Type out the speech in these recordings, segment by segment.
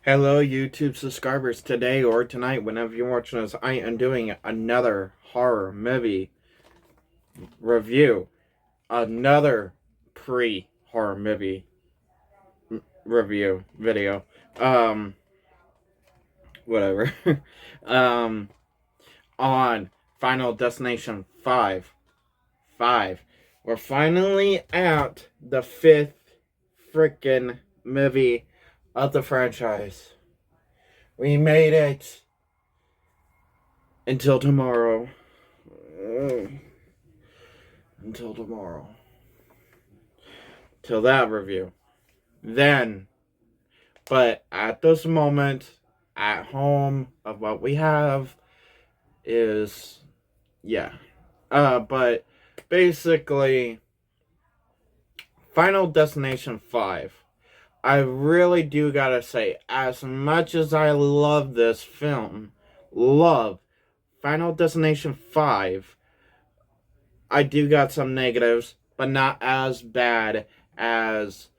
Hello, YouTube subscribers. Today or tonight, whenever you're watching this, I am doing another horror movie review. Another pre-horror movie review video. Um, whatever. um, on Final Destination 5. 5. We're finally at the fifth freaking movie of the franchise. We made it until tomorrow. Until tomorrow. Till that review. Then, but at this moment, at home, of what we have is, yeah. But basically, Final Destination 5. I really do gotta say, as much as I love this film, love Final Destination 5, I do got some negatives, but not as bad as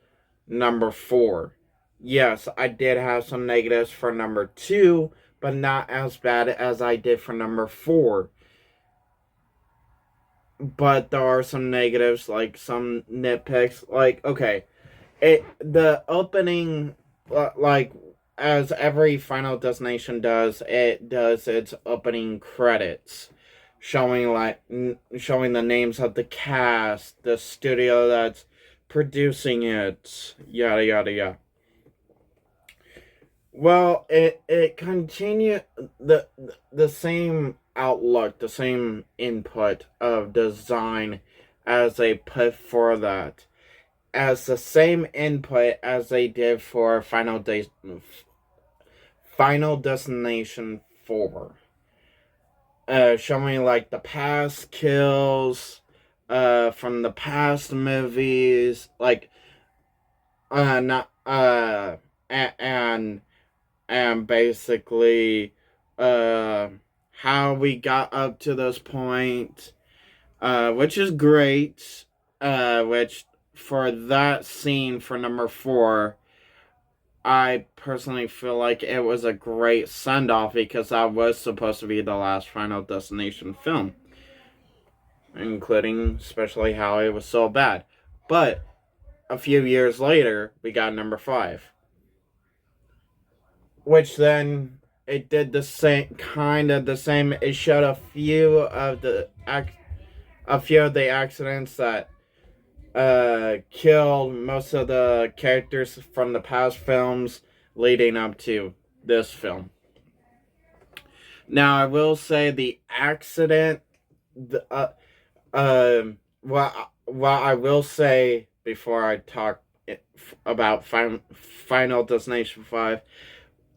number 4. Yes, I did have some negatives for number 2, but not as bad as I did for number 4. But there are some negatives, like some nitpicks. Like, okay, the opening, like, as every Final Destination does, it does its opening credits, showing the names of the cast, the studio that's producing it, yada yada yada. Well, it continued the same outlook, the same input of design as they put for that, as the same input as they did for Final Destination 4. Showing like the past kills from the past movies, like not and basically how we got up to this point, which is great, which for that scene for number 4, I personally feel like it was a great send-off because that was supposed to be the last Final Destination film, including especially how it was so bad. But a few years later, we got number 5, which then it did the same, kind of the same. It showed a few of the accidents that killed most of the characters from the past films leading up to this film. Now, I will say the accident, the what I will say before I talk about Final Destination 5.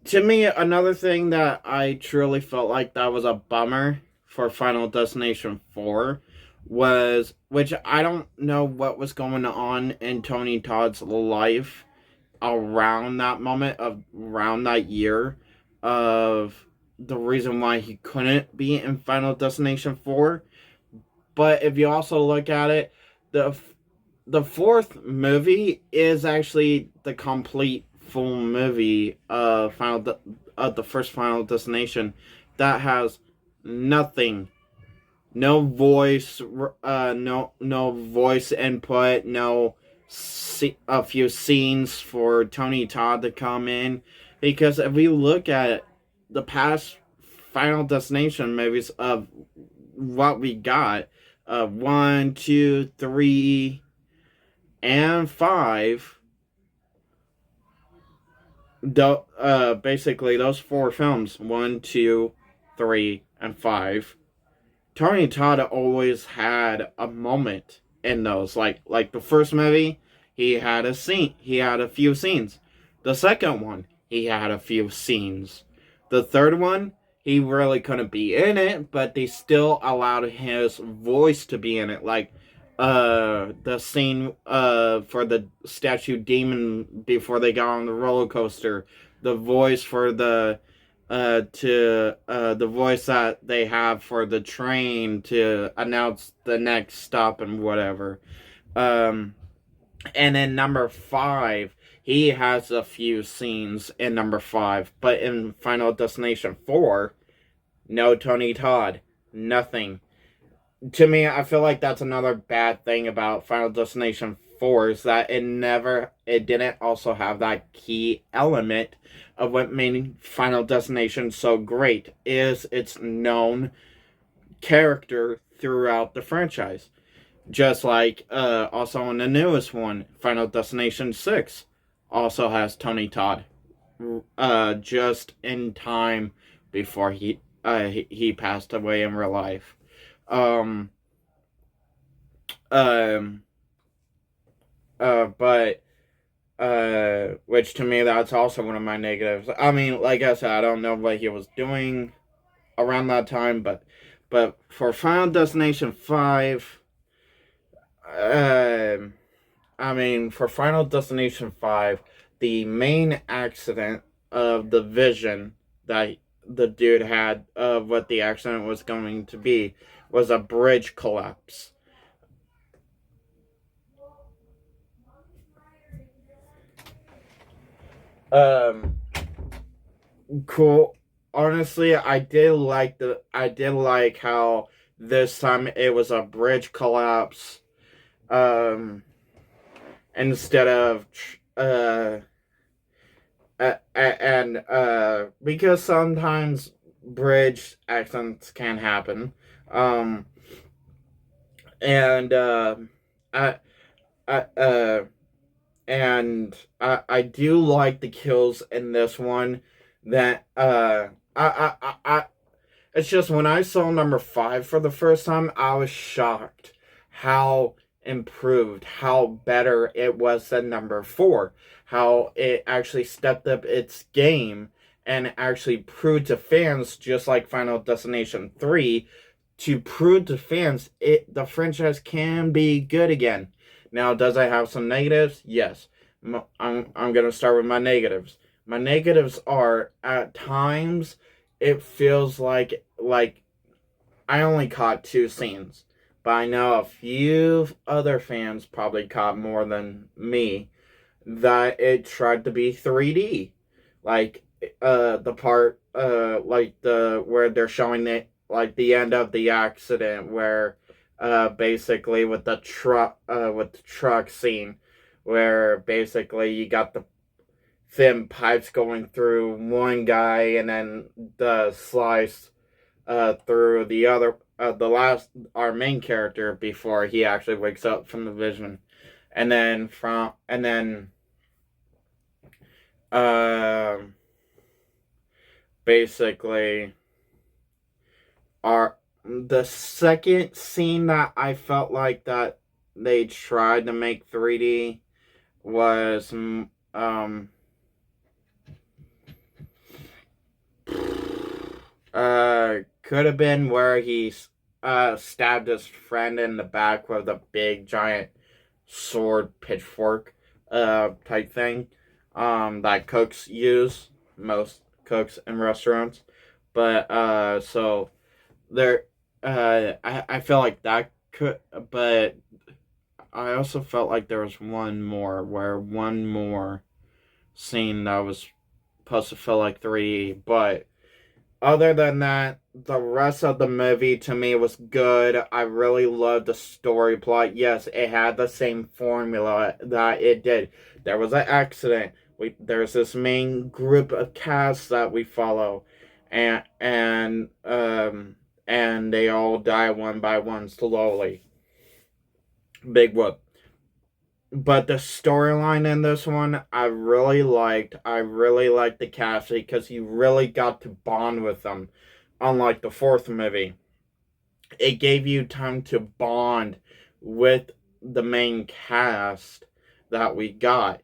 To me, another thing that I truly felt like that was a bummer for Final Destination 4 was, which I don't know what was going on in Tony Todd's life around that moment, of around that year, of the reason why he couldn't be in Final Destination 4. But if you also look at it, the fourth movie is actually the complete full movie of the first Final Destination that has nothing, no voice, no voice input, a few scenes for Tony Todd to come in, because if we look at the past Final Destination movies of what we got, 1, 2, 3, and 5, basically those 4 films, 1, 2, 3, and 5, Tony Todd always had a moment in those. Like the first movie, he had a few scenes. The second one, he had a few scenes. The third one, he really couldn't be in it, but they still allowed his voice to be in it. Like the scene for the statue demon before they got on the roller coaster, the voice for the the voice that they have for the train to announce the next stop and whatever. And then number 5, he has a few scenes in number 5, but in Final Destination 4, no Tony Todd, nothing. To me, I feel like that's another bad thing about Final Destination 4 is that it didn't also have that key element of what made Final Destination so great is its known character throughout the franchise. Just like also in the newest one, Final Destination 6 also has Tony Todd. Just in time before he passed away in real life. Um, um, but which to me that's also one of my negatives. I mean, like I said, I don't know what he was doing around that time, but for Final Destination 5, I mean, for Final Destination 5, the main accident of the vision that the dude had of what the accident was going to be was a bridge collapse. Um, cool. Honestly, I did like how this time it was a bridge collapse. Instead of because sometimes bridge accidents can happen. Um, and I, I, and I do like the kills in this one. That it's just when I saw number 5 for the first time, I was shocked how improved, how better it was than number 4, how it actually stepped up its game and actually proved to fans, just like Final Destination 3, to prove to fans the franchise can be good again. Now, does it have some negatives? Yes. I'm gonna start with my negatives. My negatives are at times it feels like I only caught 2 scenes, but I know a few other fans probably caught more than me that it tried to be 3D, like the part like the where they're showing it like the end of the accident where basically with the truck scene where basically you got the thin pipes going through one guy and then the slice through the other the last our main character before he actually wakes up from the vision, and then uh, basically our the second scene that I felt like that they tried to make 3D was could have been where he stabbed his friend in the back with a big giant sword pitchfork type thing that cooks use, most cooks in restaurants. But so there I feel like that could, but I also felt like there was one more scene that was supposed to feel like 3D, but other than that, the rest of the movie to me was good. I really loved the story plot. Yes, it had the same formula that it did. There was an accident. There's this main group of cast that we follow, and they all die one by one slowly. Big whoop. But the storyline in this one, I really liked. I really liked the cast because you really got to bond with them. Unlike the fourth movie, it gave you time to bond with the main cast that we got.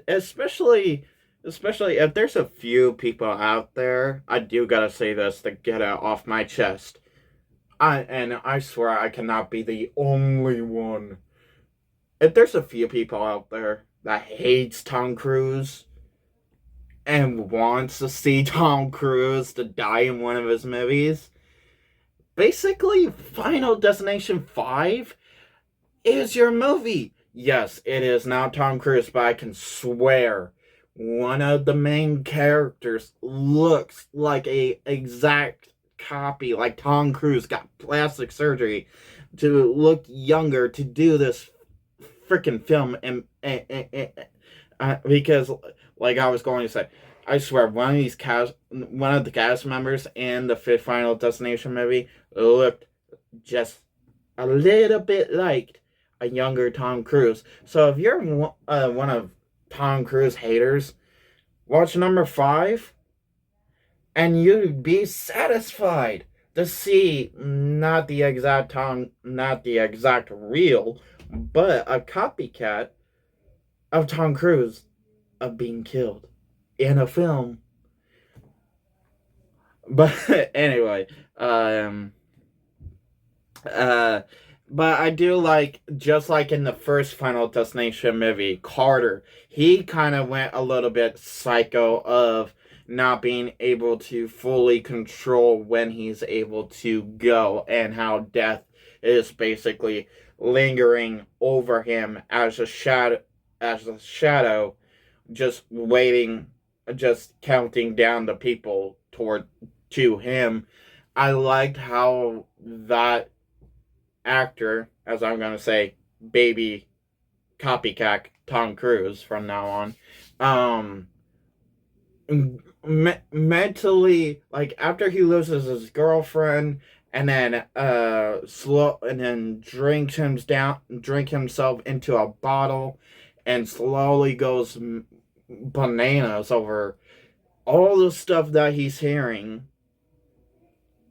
Especially if there's a few people out there, I do gotta say this to get it off my chest. I swear I cannot be the only one. If there's a few people out there that hates Tom Cruise and wants to see Tom Cruise to die in one of his movies, basically Final Destination 5 is your movie. Yes, it is now Tom Cruise, but I can swear one of the main characters looks like a exact copy, like Tom Cruise got plastic surgery to look younger to do this freaking film, and because, like I was going to say, I swear one of the cast members in the fifth Final Destination movie looked just a little bit like a younger Tom Cruise. So if you're one of Tom Cruise haters, watch number five, and you'd be satisfied to see not the exact real, but a copycat of Tom Cruise of being killed in a film. But anyway, um, Uh, but I do like, just like in the first Final Destination movie, Carter, he kind of went a little bit psycho of not being able to fully control when he's able to go, and how death is basically lingering over him as a shadow, just waiting, just counting down the people toward to him. I liked how that actor, as I'm gonna say, baby copycat Tom Cruise from now on, um, mentally, like after he loses his girlfriend, and then drink himself into a bottle, and slowly goes bananas over all the stuff that he's hearing.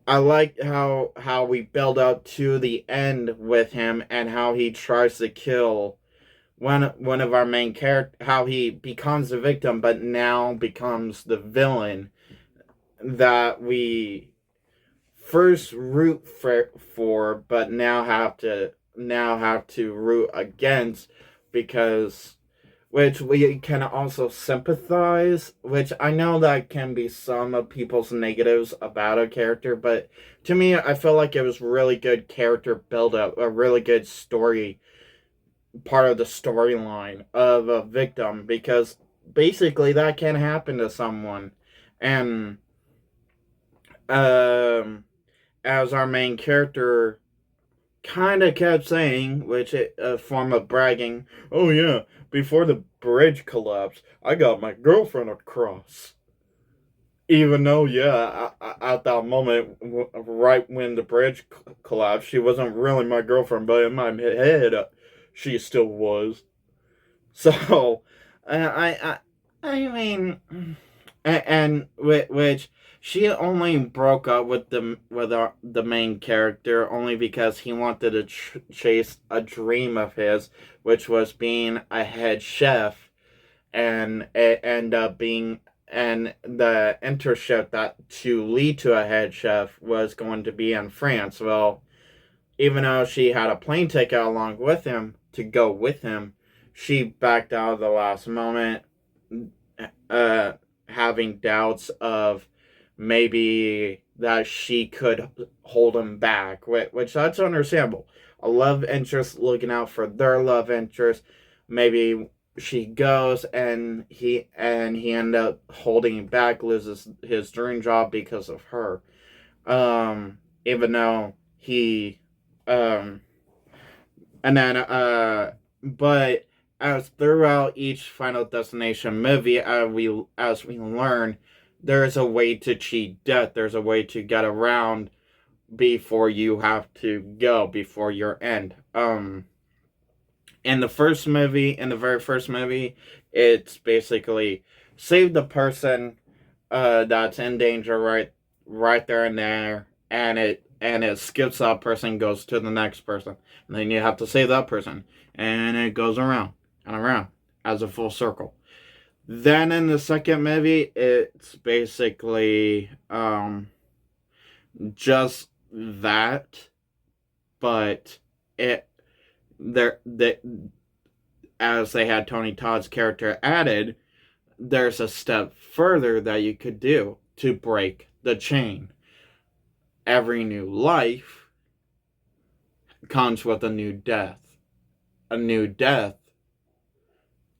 I like how we build up to the end with him, and how he tries to kill one of our main characters, how he becomes the victim but now becomes the villain that we first root for, but now have to root against, because which we can also sympathize, which I know that can be some of people's negatives about a character, but to me, I feel like it was really good character build up, a really good story, part of the storyline of a victim, because basically that can happen to someone. And um, as our main character kind of kept saying, which is a form of bragging, oh yeah, before the bridge collapsed, I got my girlfriend across. Even though, yeah, at that moment, right when the bridge collapsed, she wasn't really my girlfriend, but in my head, she still was. So, I mean, and which she only broke up with the main character only because he wanted to chase a dream of his, which was being a head chef, and it ended up being, and the internship that to lead to a head chef was going to be in France. Well, even though she had a plane ticket along with him to go with him, she backed out of the last moment, uh, having doubts of maybe that she could hold him back, which that's understandable. A love interest looking out for their love interest. Maybe she goes, and he end up holding him back, loses his dream job because of her. Even though he um and then but as throughout each Final Destination movie, as we learn, there is a way to cheat death. There's a way to get around before you have to go, before your end. In the very first movie, it's basically save the person that's in danger right there and there, and it skips that person, goes to the next person, and then you have to save that person, and it goes around and around as a full circle. Then in the second movie, it's basically just that, but it there that as they had Tony Todd's character added, there's a step further that you could do to break the chain. Every new life comes with a new death. a new death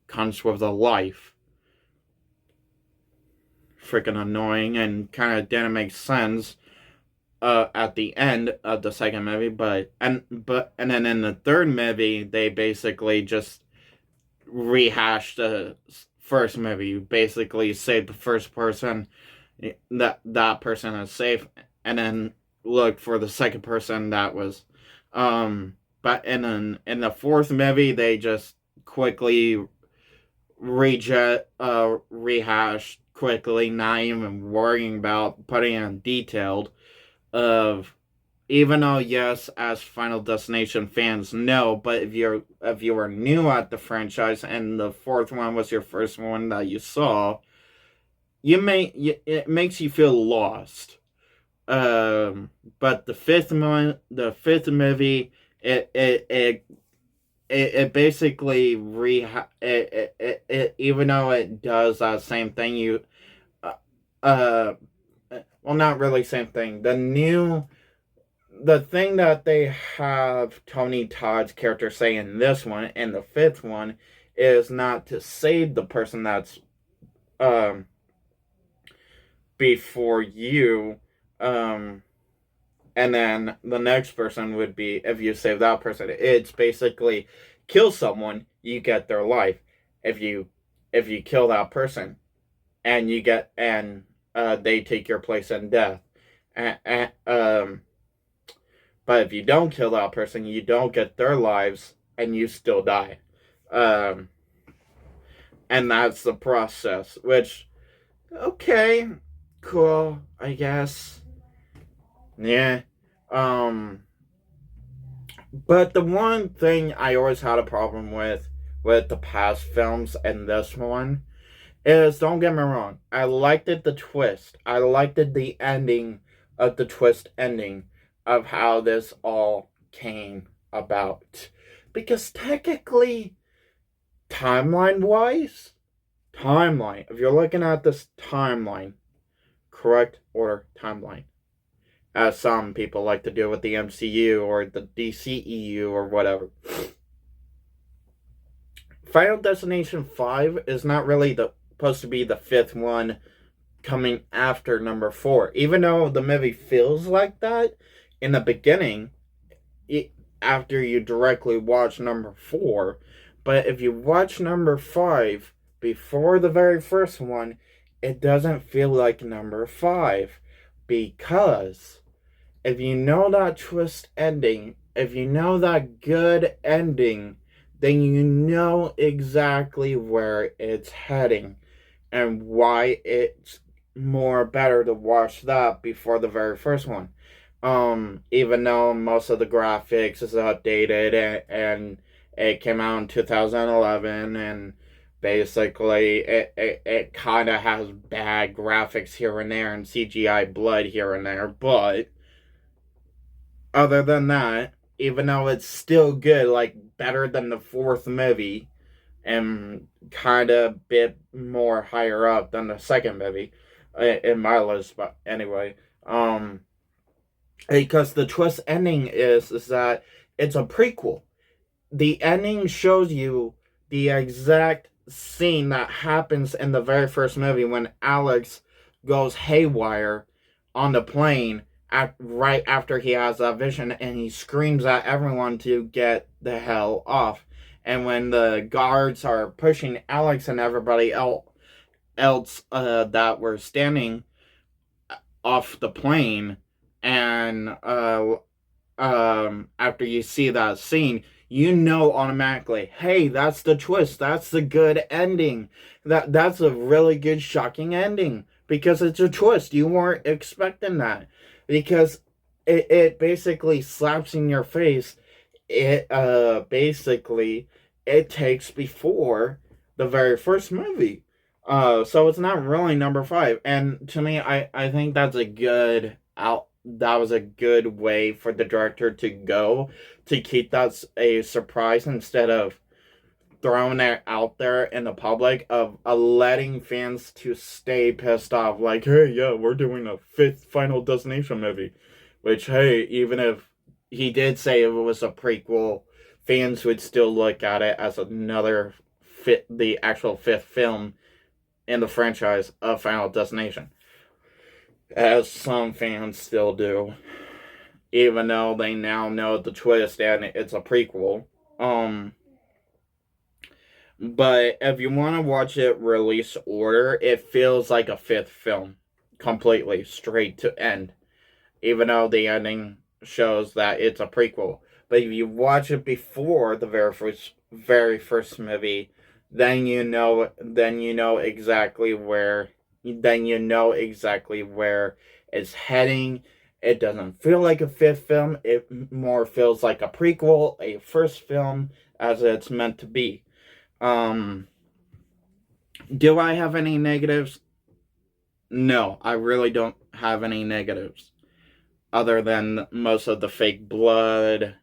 comes with a life. Freaking annoying and kind of didn't make sense at the end of the second movie, and then in the third movie they basically just rehashed the first movie. You basically save the first person, that person is safe, and then look for the second person that was but in the fourth movie they just quickly rehash quickly, not even worrying about putting in detailed of, even though yes, as Final Destination fans know, but if you are new at the franchise and the fourth one was your first one that you saw, it makes you feel lost. But the fifth movie, it basically even though it does that same thing, uh, uh well, not really same thing. The thing that they have Tony Todd's character say in this one and the fifth one is not to save the person that's um before you, and then the next person would be, if you save that person, it's basically kill someone, you get their life. If you kill that person and you get, and they take your place in death, and, but if you don't kill that person, you don't get their lives and you still die. um and that's the process, which, okay, cool, I guess. Yeah. um But the one thing I always had a problem with the past films and this one is, don't get me wrong, I liked it, the twist. I liked it, the ending of the twist ending of how this all came about. Because technically, if you're looking at this timeline, correct order timeline, as some people like to do with the MCU or the DCEU or whatever. Final Destination 5 is not really supposed to be the fifth one coming after number 4. Even though the movie feels like that in the beginning, after you directly watch number 4. But if you watch number 5 before the very first one, it doesn't feel like number 5. Because if you know that twist ending, if you know that good ending, then you know exactly where it's heading and why it's more better to watch that before the very first one. Even though most of the graphics is outdated, and it came out in 2011, and basically it kind of has bad graphics here and there and CGI blood here and there, but other than that, even though it's still good, like better than the fourth movie, and kind of a bit more higher up than the second movie in my list, but anyway, because the twist ending is that it's a prequel. The ending shows you the exact scene that happens in the very first movie when Alex goes haywire on the plane right after he has that vision, and he screams at everyone to get the hell off. And when the guards are pushing Alex and everybody else that were standing off the plane, and after you see that scene, you know automatically, hey, that's the twist, that's the good ending, that's a really good shocking ending, because it's a twist. You weren't expecting that, because it basically slaps in your face. It basically, it takes before the very first movie. So it's not really number 5. And to me, I think that's a good that was a good way for the director to go, to keep that a surprise, instead of throwing it out there in the public, of letting fans to stay pissed off, like, hey, yeah, we're doing a 5th Final Destination movie, which, hey, even if he did say it was a prequel fans would still look at it as the actual fifth film in the franchise of Final Destination, as some fans still do, even though they now know the twist and it's a prequel. But if you want to watch it release order, it feels like a fifth film, completely straight to end, even though the ending shows that it's a prequel. But if you watch it before the very first movie, then you know exactly where it's heading. It doesn't feel like a fifth film. It more feels like a prequel, a first film, as it's meant to be. Do I have any negatives? No, I really don't have any negatives, other than most of the fake blood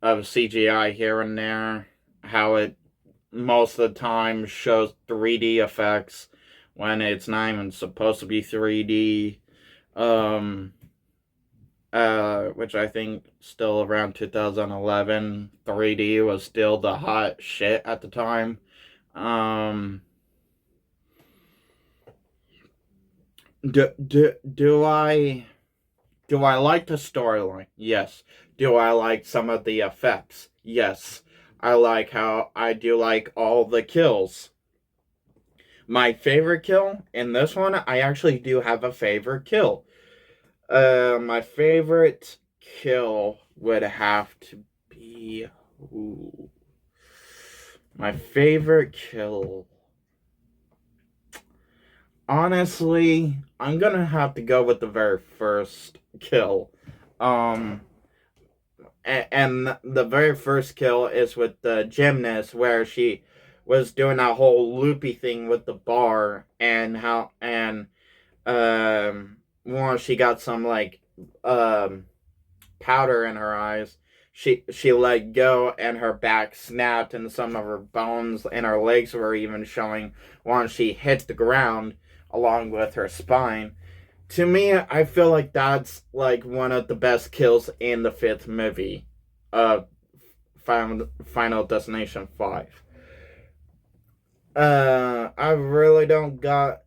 of CGI here and there, how it most of the time shows 3D effects when it's not even supposed to be 3D. Which I think still around 2011, 3D was still the hot shit at the time. Do I like the storyline? Yes. Do I like some of the effects? Yes. I do like all the kills. My favorite kill in this one, I actually do have a favorite kill. My favorite kill would have to be. Ooh, my favorite kill. Honestly, I'm gonna have to go with the very first kill. Um, and the very first kill is with the gymnast, where she was doing that whole loopy thing with the bar, and once she got some um powder in her eyes, she let go and her back snapped and some of her bones and her legs were even showing once she hit the ground along with her spine. To me, I feel like that's like one of the best kills in the fifth movie of Final Destination 5. I really don't got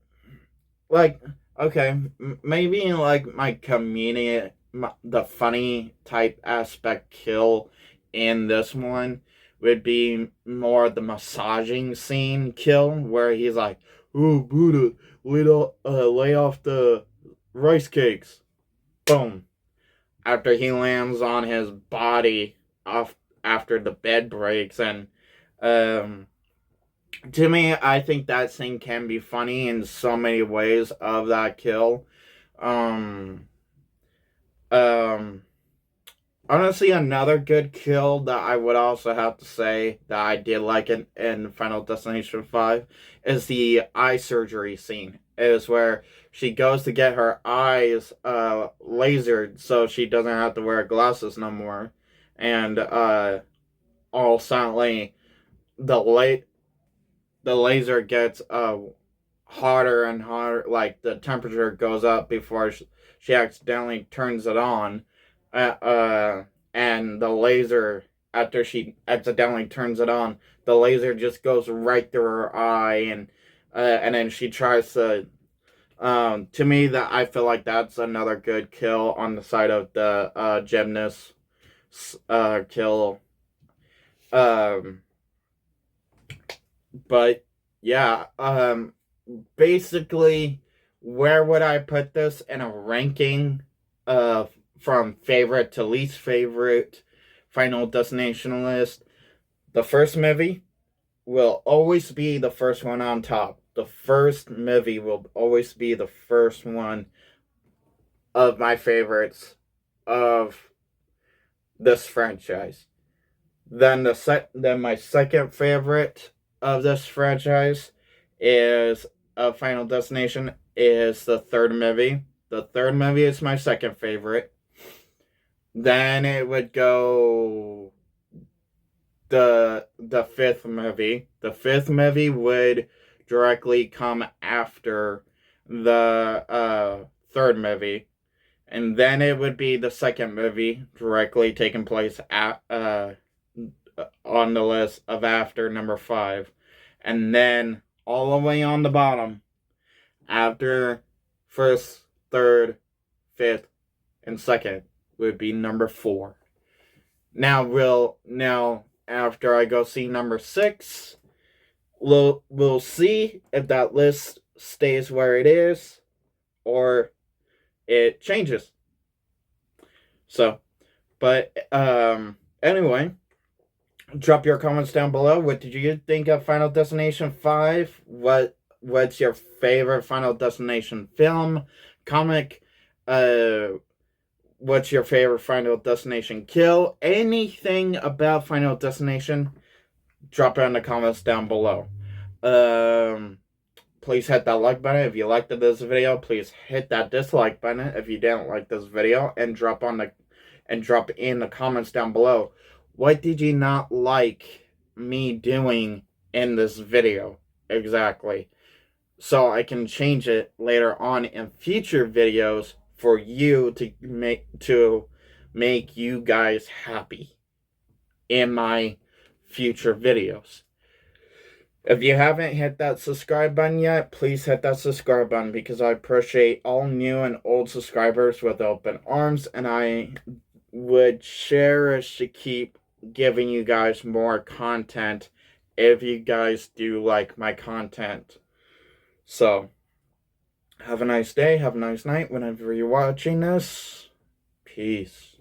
like okay, maybe like my comedic, the funny type aspect kill in this one would be more the massaging scene kill where he's like, "Oh Buddha, lay off the rice cakes." Boom. After he lands on his body off after the bed breaks, and um to me, I think that scene can be funny in so many ways of that kill. Um, um, Honestly, another good kill that I would also have to say that I did like in Final Destination 5 is the eye surgery scene. It is where she goes to get her eyes lasered so she doesn't have to wear glasses no more. And all suddenly the late the laser gets hotter and hotter, like the temperature goes up before she accidentally turns it on. And the laser, after she accidentally turns it on, the laser just goes right through her eye, and then she tries to me, that I feel like that's another good kill on the side of the gymnast kill. Um, but yeah, basically, where would I put this in a ranking of from favorite to least favorite Final Destination list? The first movie will always be the first one on top. The first movie will always be the first one of my favorites of this franchise. Then my second favorite of this franchise is Final Destination is the third movie. The third movie is my second favorite. Then it would go the fifth movie. The fifth movie would directly come after the third movie. And then it would be the second movie directly taking place on the list of after number 5. And then all the way on the bottom, after first, third, fifth, and second, would be number 4. Now after I go see number 6, we'll see if that list stays where it is or it changes. So, but anyway, drop your comments down below. What did you think of Final Destination 5? What's your favorite Final Destination film, comic? What's your favorite Final Destination kill? Anything about Final Destination, drop it in the comments down below. Please hit that like button if you liked this video. Please hit that dislike button if you didn't like this video, and drop in the comments down below. What did you not like me doing in this video exactly? So I can change it later on in future videos for you to make you guys happy in my future videos. If you haven't hit that subscribe button yet, please hit that subscribe button, because I appreciate all new and old subscribers with open arms, and I would cherish to keep giving you guys more content if you guys do like my content. So, have a nice day, have a nice night whenever you're watching this. Peace.